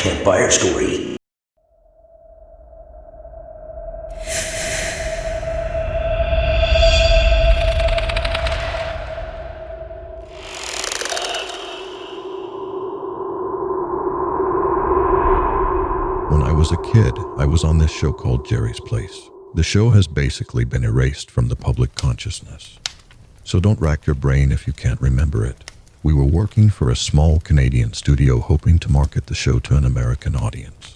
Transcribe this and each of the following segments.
Campfire Story. When I was a kid, I was on this show called Jerry's Place. The show has basically been erased from the public consciousness. So don't rack your brain if you can't remember it. We were working for a small Canadian studio hoping to market the show to an American audience.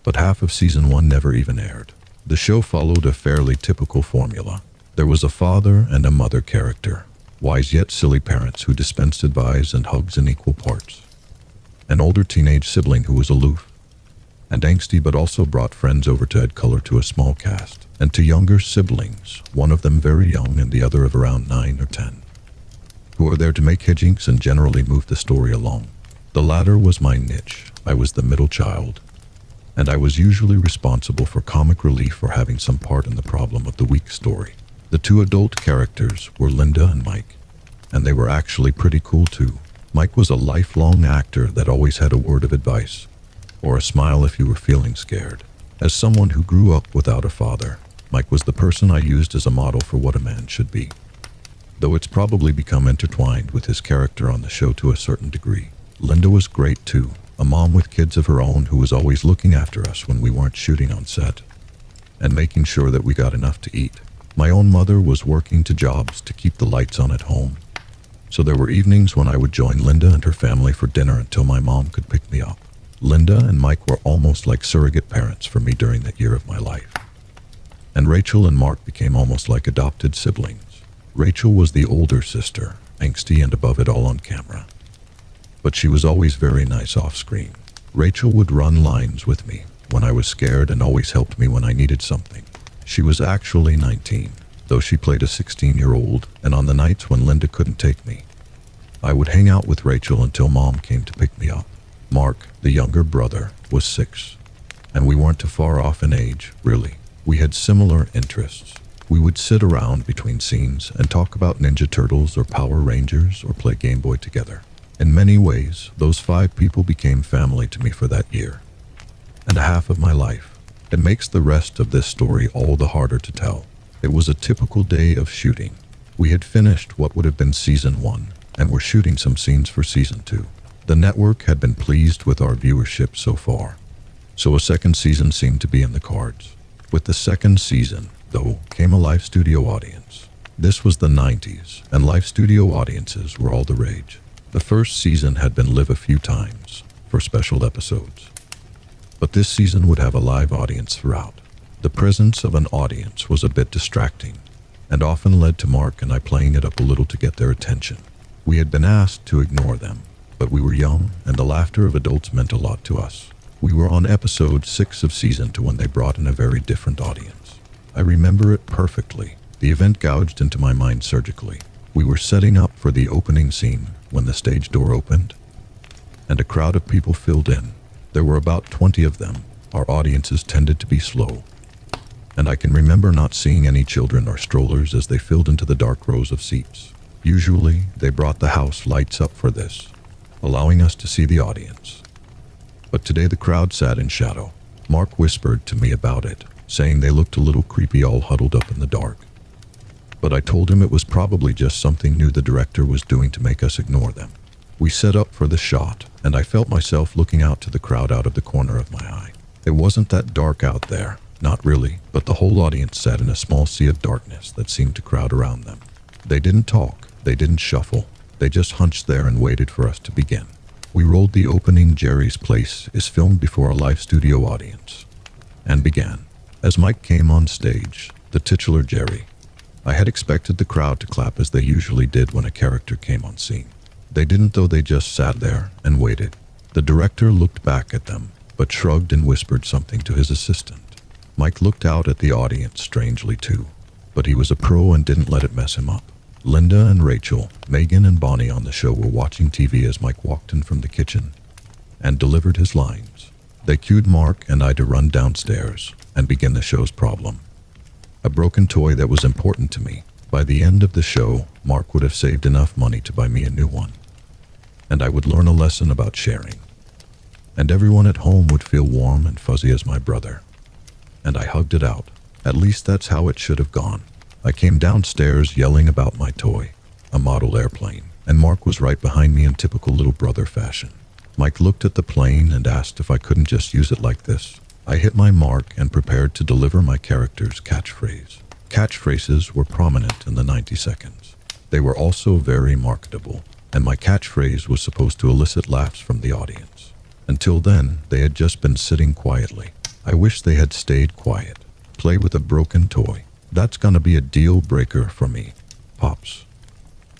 But half of season 1 never even aired. The show followed a fairly typical formula. There was a father and a mother character, wise yet silly parents who dispensed advice and hugs in equal parts. An older teenage sibling who was aloof and angsty but also brought friends over to add color to a small cast, and two younger siblings, one of them very young and the other of around 9 or 10, who are there to make hijinks and generally move the story along. The latter was my niche. I was the middle child, and I was usually responsible for comic relief or having some part in the problem of the week's story. The two adult characters were Linda and Mike, and they were actually pretty cool too. Mike was a lifelong actor that always had a word of advice, or a smile if you were feeling scared. As someone who grew up without a father, Mike was the person I used as a model for what a man should be, though it's probably become intertwined with his character on the show to a certain degree. Linda was great too, a mom with kids of her own who was always looking after us when we weren't shooting on set, and making sure that we got enough to eat. My own mother was working 2 jobs to keep the lights on at home, so there were evenings when I would join Linda and her family for dinner until my mom could pick me up. Linda and Mike were almost like surrogate parents for me during that year of my life. And Rachel and Mark became almost like adopted siblings. Rachel was the older sister, angsty and above it all on camera, but she was always very nice off screen. Rachel would run lines with me when I was scared and always helped me when I needed something. She was actually 19, though she played a 16-year-old, and on the nights when Linda couldn't take me, I would hang out with Rachel until Mom came to pick me up. Mark, the younger brother, was 6, and we weren't too far off in age, really. We had similar interests. We would sit around between scenes and talk about Ninja Turtles or Power Rangers or play Game Boy together. In many ways, those 5 people became family to me for that year and a half of my life. It makes the rest of this story all the harder to tell. It was a typical day of shooting. We had finished what would have been season 1 and were shooting some scenes for season 2. The network had been pleased with our viewership so far, so a second season seemed to be in the cards. With the second season, though, came a live studio audience. This was the 90s, and live studio audiences were all the rage. The first season had been live a few times for special episodes, but this season would have a live audience throughout. The presence of an audience was a bit distracting, and often led to Mark and I playing it up a little to get their attention. We had been asked to ignore them, but we were young, and the laughter of adults meant a lot to us. We were on episode 6 of season 2 when they brought in a very different audience. I remember it perfectly. The event gouged into my mind surgically. We were setting up for the opening scene when the stage door opened, and a crowd of people filled in. There were about 20 of them. Our audiences tended to be slow, and I can remember not seeing any children or strollers as they filled into the dark rows of seats. Usually, they brought the house lights up for this, allowing us to see the audience. But today the crowd sat in shadow. Mark whispered to me about it, saying they looked a little creepy all huddled up in the dark. But I told him it was probably just something new the director was doing to make us ignore them. We set up for the shot, and I felt myself looking out to the crowd out of the corner of my eye. It wasn't that dark out there, not really, but the whole audience sat in a small sea of darkness that seemed to crowd around them. They didn't talk, they didn't shuffle. They just hunched there and waited for us to begin. We rolled the opening Jerry's Place is filmed before a live studio audience, and began. As Mike came on stage, the titular Jerry, I had expected the crowd to clap as they usually did when a character came on scene. They didn't, though. They just sat there and waited. The director looked back at them, but shrugged and whispered something to his assistant. Mike looked out at the audience strangely too, but he was a pro and didn't let it mess him up. Linda and Rachel, Megan and Bonnie on the show were watching TV as Mike walked in from the kitchen and delivered his lines. They cued Mark and I to run downstairs and begin the show's problem, a broken toy that was important to me. By the end of the show, Mark would have saved enough money to buy me a new one, and I would learn a lesson about sharing. and everyone at home would feel warm and fuzzy as my brother. And I hugged it out. At least that's how it should have gone. I came downstairs yelling about my toy, a model airplane, and Mark was right behind me in typical little brother fashion. Mike looked at the plane and asked if I couldn't just use it like this. I hit my mark and prepared to deliver my character's catchphrase. Catchphrases were prominent in the 90 seconds. They were also very marketable, and my catchphrase was supposed to elicit laughs from the audience. Until then, they had just been sitting quietly. I wish they had stayed quiet. Play with a broken toy. That's gonna be a deal breaker for me, Pops,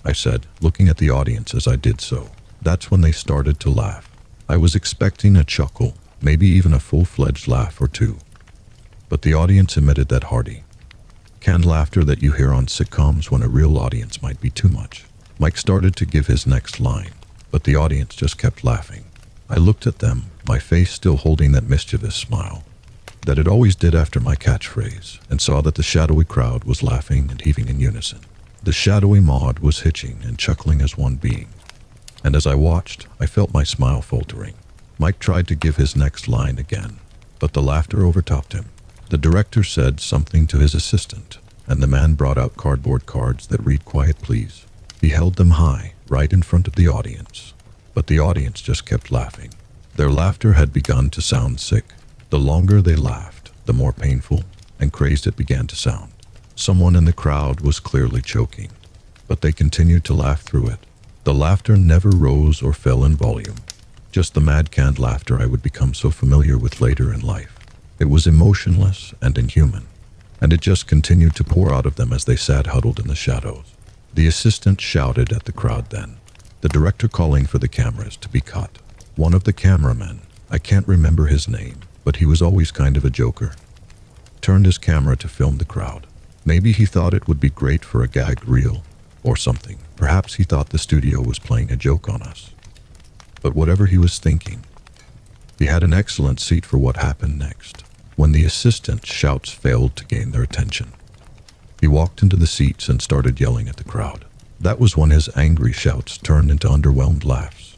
I said, looking at the audience as I did so. That's when they started to laugh. I was expecting a chuckle, maybe even a full-fledged laugh or two. But the audience emitted that hearty, canned laughter that you hear on sitcoms when a real audience might be too much. Mike started to give his next line, but the audience just kept laughing. I looked at them, my face still holding that mischievous smile that it always did after my catchphrase, and saw that the shadowy crowd was laughing and heaving in unison. The shadowy mod was hitching and chuckling as one being. And as I watched, I felt my smile faltering. Mike tried to give his next line again, but the laughter overtopped him. The director said something to his assistant, and the man brought out cardboard cards that read "Quiet, please." He held them high, right in front of the audience. But the audience just kept laughing. Their laughter had begun to sound sick. The longer they laughed, the more painful and crazed it began to sound. Someone in the crowd was clearly choking, but they continued to laugh through it. The laughter never rose or fell in volume, just the mad canned laughter I would become so familiar with later in life. It was emotionless and inhuman, and it just continued to pour out of them as they sat huddled in the shadows. The assistant shouted at the crowd then, the director calling for the cameras to be cut. One of the cameramen, I can't remember his name, but he was always kind of a joker, turned his camera to film the crowd. Maybe he thought it would be great for a gag reel or something. Perhaps he thought the studio was playing a joke on us. But whatever he was thinking, he had an excellent seat for what happened next. When the assistant's shouts failed to gain their attention, he walked into the seats and started yelling at the crowd. That was when his angry shouts turned into underwhelmed laughs,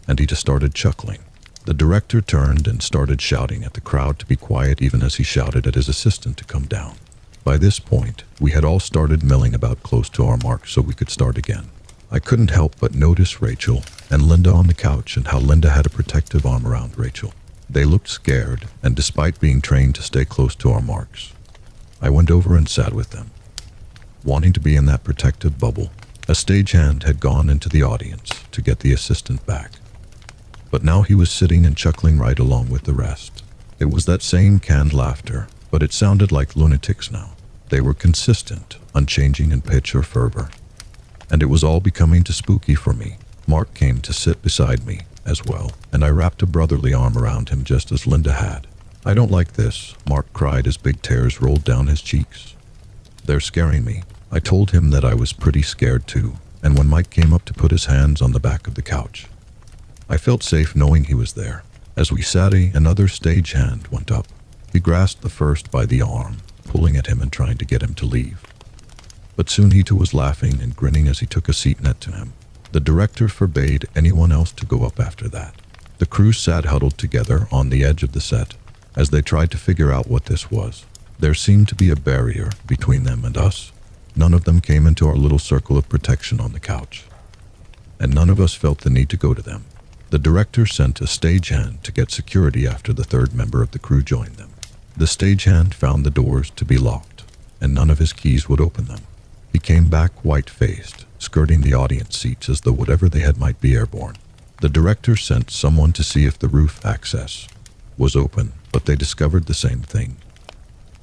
and he just started chuckling. The director turned and started shouting at the crowd to be quiet even as he shouted at his assistant to come down. By this point, we had all started milling about close to our mark so we could start again. I couldn't help but notice Rachel and Linda on the couch and how Linda had a protective arm around Rachel. They looked scared, and despite being trained to stay close to our marks, I went over and sat with them, wanting to be in that protective bubble. A stagehand had gone into the audience to get the assistant back, but now he was sitting and chuckling right along with the rest. It was that same canned laughter, but it sounded like lunatics now. They were consistent, unchanging in pitch or fervor, and it was all becoming too spooky for me. Mark came to sit beside me as well, and I wrapped a brotherly arm around him just as Linda had. "I don't like this," Mark cried as big tears rolled down his cheeks. "They're scaring me." I told him that I was pretty scared too, and when Mike came up to put his hands on the back of the couch, I felt safe knowing he was there. As we sat, another stagehand went up. He grasped the first by the arm, pulling at him and trying to get him to leave. But soon he too was laughing and grinning as he took a seat next to him. The director forbade anyone else to go up after that. The crew sat huddled together on the edge of the set as they tried to figure out what this was. There seemed to be a barrier between them and us. None of them came into our little circle of protection on the couch, and none of us felt the need to go to them. The director sent a stagehand to get security after the third member of the crew joined them. The stagehand found the doors to be locked, and none of his keys would open them. He came back white-faced, skirting the audience seats as though whatever they had might be airborne. The director sent someone to see if the roof access was open, but they discovered the same thing.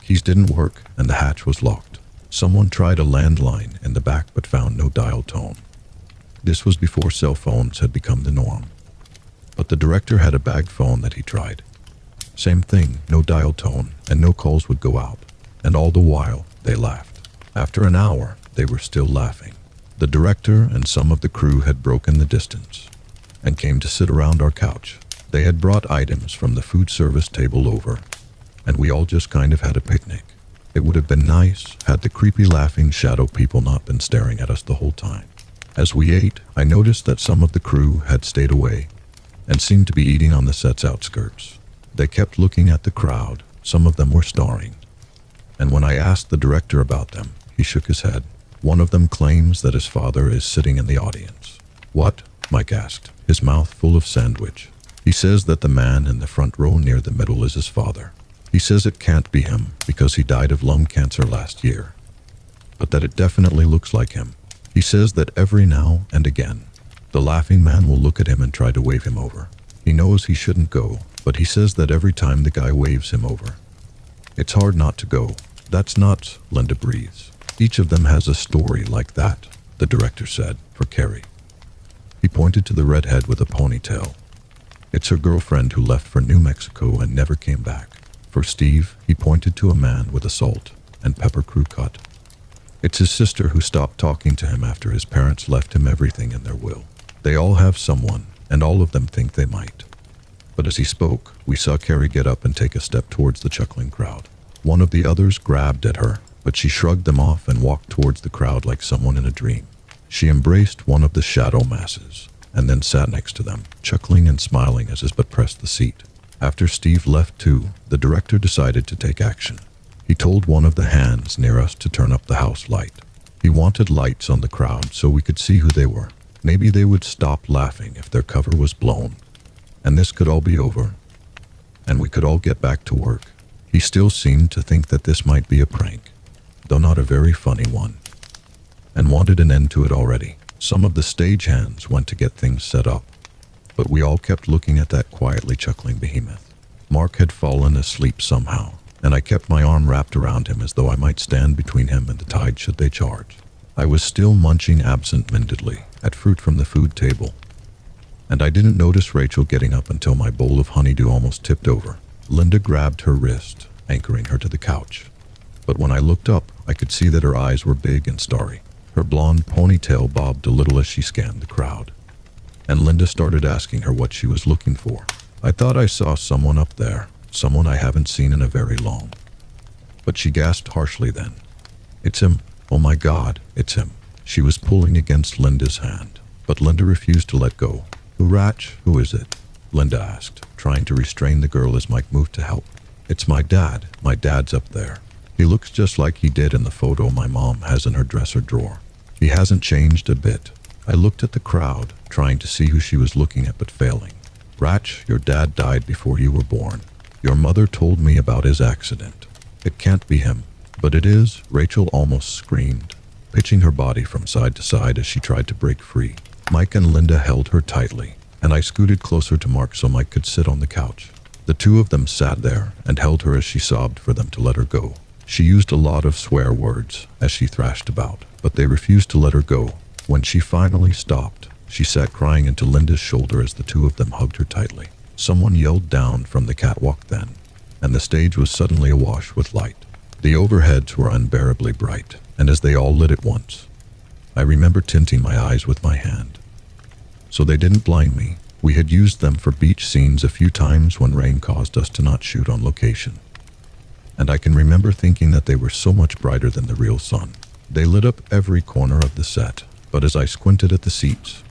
Keys didn't work, and the hatch was locked. Someone tried a landline in the back but found no dial tone. This was before cell phones had become the norm. But the director had a bag phone that he tried. Same thing, no dial tone, and no calls would go out. And all the while, they laughed. After an hour, they were still laughing. The director and some of the crew had broken the distance and came to sit around our couch. They had brought items from the food service table over, and we all just kind of had a picnic. It would have been nice had the creepy laughing shadow people not been staring at us the whole time. As we ate, I noticed that some of the crew had stayed away and seemed to be eating on the set's outskirts. They kept looking at the crowd. Some of them were starring. And when I asked the director about them, he shook his head. One of them claims that his father is sitting in the audience. What? Mike asked, his mouth full of sandwich. He says that the man in the front row near the middle is his father. He says it can't be him because he died of lung cancer last year, but that it definitely looks like him. He says that every now and again, the laughing man will look at him and try to wave him over. He knows he shouldn't go, but he says that every time the guy waves him over, it's hard not to go. That's nuts, Linda breathes. Each of them has a story like that, the director said, for Carrie. He pointed to the redhead with a ponytail. It's her girlfriend who left for New Mexico and never came back. For Steve, he pointed to a man with a salt and pepper crew cut. It's his sister who stopped talking to him after his parents left him everything in their will. They all have someone, and all of them think they might. But as he spoke, we saw Carrie get up and take a step towards the chuckling crowd. One of the others grabbed at her, but she shrugged them off and walked towards the crowd like someone in a dream. She embraced one of the shadow masses, and then sat next to them, chuckling and smiling as his butt pressed the seat. After Steve left too, the director decided to take action. He told one of the hands near us to turn up the house light. He wanted lights on the crowd so we could see who they were. Maybe they would stop laughing if their cover was blown, and this could all be over, and we could all get back to work. He still seemed to think that this might be a prank, though not a very funny one, and wanted an end to it already. Some of the stage hands went to get things set up, but we all kept looking at that quietly chuckling behemoth. Mark had fallen asleep somehow, and I kept my arm wrapped around him as though I might stand between him and the tide should they charge. I was still munching absent-mindedly at fruit from the food table, and I didn't notice Rachel getting up until my bowl of honeydew almost tipped over. Linda grabbed her wrist, anchoring her to the couch. But when I looked up, I could see that her eyes were big and starry. Her blonde ponytail bobbed a little as she scanned the crowd, and Linda started asking her what she was looking for. I thought I saw someone up there, someone I haven't seen in a very long. But she gasped harshly then. It's him. Oh my God, it's him. She was pulling against Linda's hand, but Linda refused to let go. Ratch, who is it? Linda asked, trying to restrain the girl as Mike moved to help. It's my dad. My dad's up there. He looks just like he did in the photo my mom has in her dresser drawer. He hasn't changed a bit. I looked at the crowd, trying to see who she was looking at but failing. Ratch, your dad died before you were born. Your mother told me about his accident. It can't be him. But it is, Rachel almost screamed, pitching her body from side to side as she tried to break free. Mike and Linda held her tightly, and I scooted closer to Mark so Mike could sit on the couch. The two of them sat there and held her as she sobbed for them to let her go. She used a lot of swear words as she thrashed about, but they refused to let her go. When she finally stopped, she sat crying into Linda's shoulder as the two of them hugged her tightly. Someone yelled down from the catwalk then, and the stage was suddenly awash with light. The overheads were unbearably bright, and as they all lit at once, I remember tinting my eyes with my hand. So they didn't blind me. We had used them for beach scenes a few times when rain caused us to not shoot on location. And I can remember thinking that they were so much brighter than the real sun. They lit up every corner of the set, but as I squinted at the seats,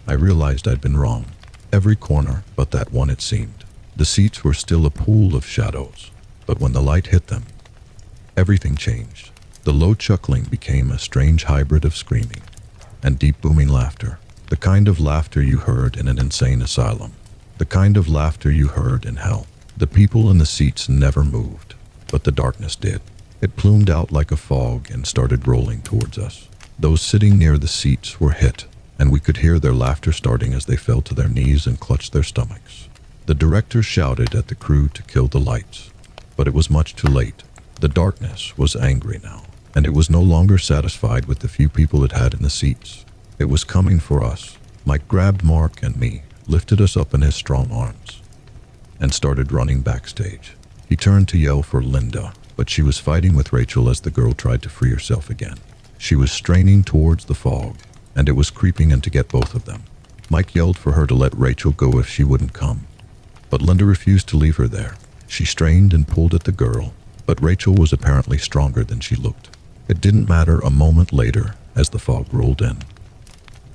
I realized I'd been wrong. Every corner but that one, it seemed. The seats were still a pool of shadows, but when the light hit them, everything changed. The low chuckling became a strange hybrid of screaming and deep booming laughter. The kind of laughter you heard in an insane asylum. The kind of laughter you heard in hell. The people in the seats never moved, but the darkness did. It plumed out like a fog and started rolling towards us. Those sitting near the seats were hit, and we could hear their laughter starting as they fell to their knees and clutched their stomachs. The director shouted at the crew to kill the lights, but it was much too late. The darkness was angry now, and it was no longer satisfied with the few people it had in the seats. It was coming for us. Mike grabbed Mark and me, lifted us up in his strong arms, and started running backstage. He turned to yell for Linda, but she was fighting with Rachel as the girl tried to free herself again. She was straining towards the fog, and it was creeping in to get both of them. Mike yelled for her to let Rachel go if she wouldn't come, but Linda refused to leave her there. She strained and pulled at the girl, but Rachel was apparently stronger than she looked. It didn't matter a moment later as the fog rolled in,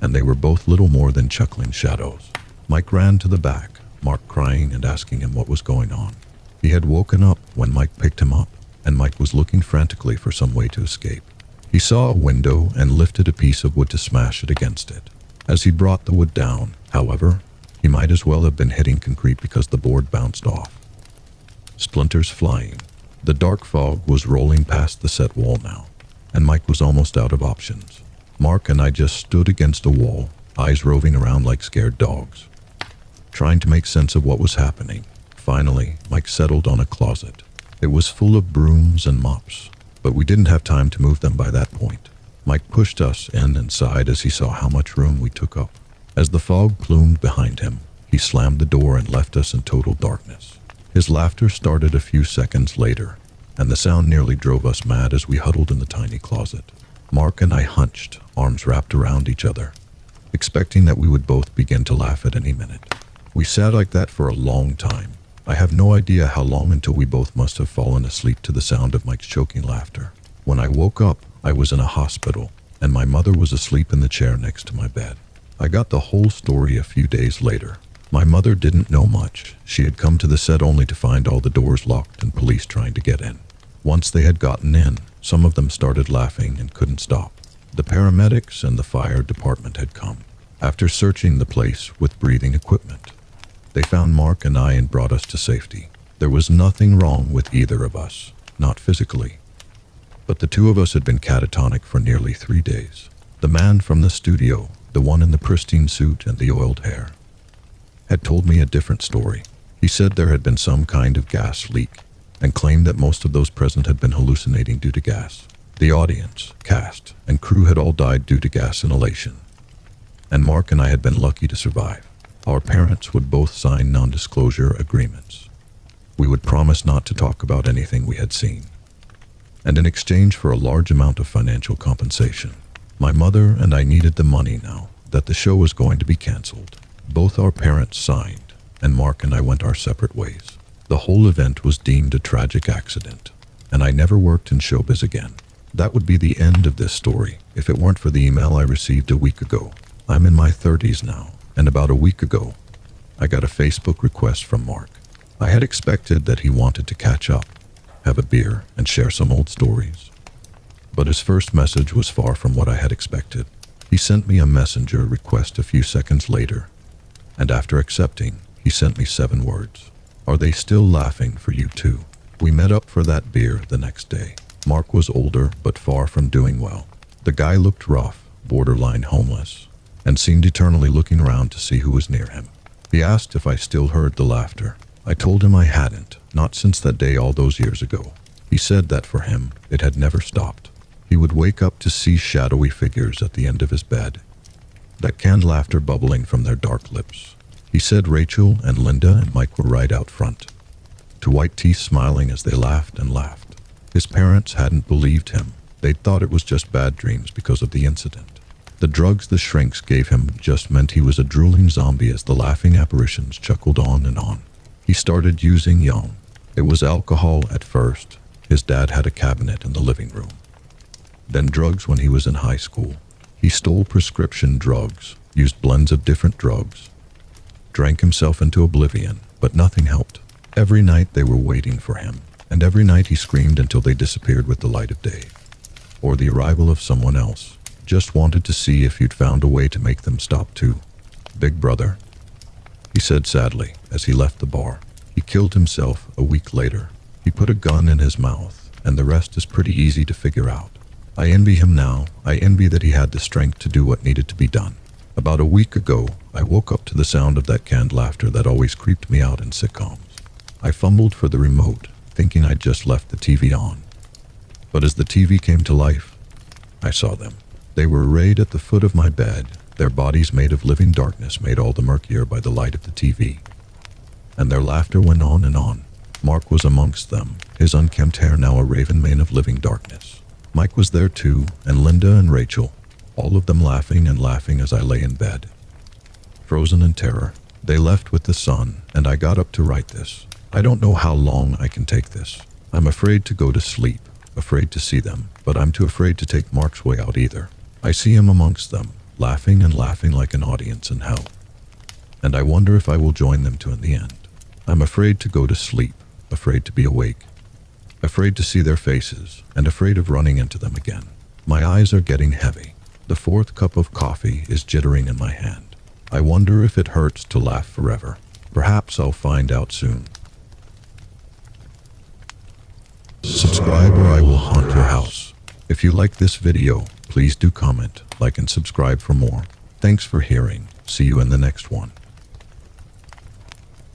and they were both little more than chuckling shadows. Mike ran to the back, Mark crying and asking him what was going on. He had woken up when Mike picked him up, and Mike was looking frantically for some way to escape. He saw a window and lifted a piece of wood to smash it against it. As he brought the wood down, however, he might as well have been hitting concrete because the board bounced off. Splinters flying. The dark fog was rolling past the set wall now, and Mike was almost out of options. Mark and I just stood against a wall, eyes roving around like scared dogs, trying to make sense of what was happening. Finally, Mike settled on a closet. It was full of brooms and mops, but we didn't have time to move them by that point. Mike pushed us in and sighed as he saw how much room we took up. As the fog plumed behind him, he slammed the door and left us in total darkness. His laughter started a few seconds later, and the sound nearly drove us mad as we huddled in the tiny closet. Mark and I hunched, arms wrapped around each other, expecting that we would both begin to laugh at any minute. We sat like that for a long time. I have no idea how long, until we both must have fallen asleep to the sound of Mike's choking laughter. When I woke up, I was in a hospital, and my mother was asleep in the chair next to my bed. I got the whole story a few days later. My mother didn't know much. She had come to the set only to find all the doors locked and police trying to get in. Once they had gotten in, some of them started laughing and couldn't stop. The paramedics and the fire department had come. After searching the place with breathing equipment, they found Mark and I and brought us to safety. There was nothing wrong with either of us, not physically. But the two of us had been catatonic for nearly 3 days. The man from the studio, the one in the pristine suit and the oiled hair, had told me a different story. He said there had been some kind of gas leak, and claimed that most of those present had been hallucinating due to gas. The audience, cast, and crew had all died due to gas inhalation, and Mark and I had been lucky to survive. Our parents would both sign non-disclosure agreements. We would promise not to talk about anything we had seen, and in exchange for a large amount of financial compensation. My mother and I needed the money now that the show was going to be canceled. Both our parents signed, and Mark and I went our separate ways. The whole event was deemed a tragic accident, and I never worked in showbiz again. That would be the end of this story if it weren't for the email I received a week ago. I'm in my 30s now, and about a week ago, I got a Facebook request from Mark. I had expected that he wanted to catch up, have a beer, and share some old stories. But his first message was far from what I had expected. He sent me a messenger request a few seconds later, and after accepting, he sent me 7 words. Are they still laughing for you too? We met up for that beer the next day. Mark was older, but far from doing well. The guy looked rough, borderline homeless, and seemed eternally looking around to see who was near him. He asked if I still heard the laughter. I told him I hadn't, not since that day all those years ago. He said that for him, it had never stopped. He would wake up to see shadowy figures at the end of his bed, that canned laughter bubbling from their dark lips. He said Rachel and Linda and Mike were right out front, to white teeth smiling as they laughed and laughed. His parents hadn't believed him. They'd thought it was just bad dreams because of the incident. The drugs the shrinks gave him just meant he was a drooling zombie as the laughing apparitions chuckled on and on. He started using young. It was alcohol at first. His dad had a cabinet in the living room. Then drugs when he was in high school. He stole prescription drugs, used blends of different drugs, drank himself into oblivion, but nothing helped. Every night they were waiting for him, and every night he screamed until they disappeared with the light of day, or the arrival of someone else. Just wanted to see if you'd found a way to make them stop too. Big brother, he said sadly as he left the bar. He killed himself a week later. He put a gun in his mouth, and the rest is pretty easy to figure out. I envy him now. I envy that he had the strength to do what needed to be done. About a week ago, I woke up to the sound of that canned laughter that always creeped me out in sitcoms. I fumbled for the remote, thinking I'd just left the TV on. But as the TV came to life, I saw them. They were arrayed at the foot of my bed, their bodies made of living darkness made all the murkier by the light of the TV. And their laughter went on and on. Mark was amongst them, his unkempt hair now a raven mane of living darkness. Mike was there too, and Linda and Rachel, all of them laughing and laughing as I lay in bed, frozen in terror. They left with the sun, and I got up to write this. I don't know how long I can take this. I'm afraid to go to sleep, afraid to see them, but I'm too afraid to take Mark's way out either. I see him amongst them, laughing and laughing like an audience in hell. and I wonder if I will join them to in the end. I'm afraid to go to sleep, afraid to be awake, afraid to see their faces, and afraid of running into them again. My eyes are getting heavy. The fourth cup of coffee is jittering in my hand. I wonder if it hurts to laugh forever. Perhaps I'll find out soon. Subscribe or I will haunt your house. If you like this video, please do comment, like, and subscribe for more. Thanks for hearing. See you in the next one.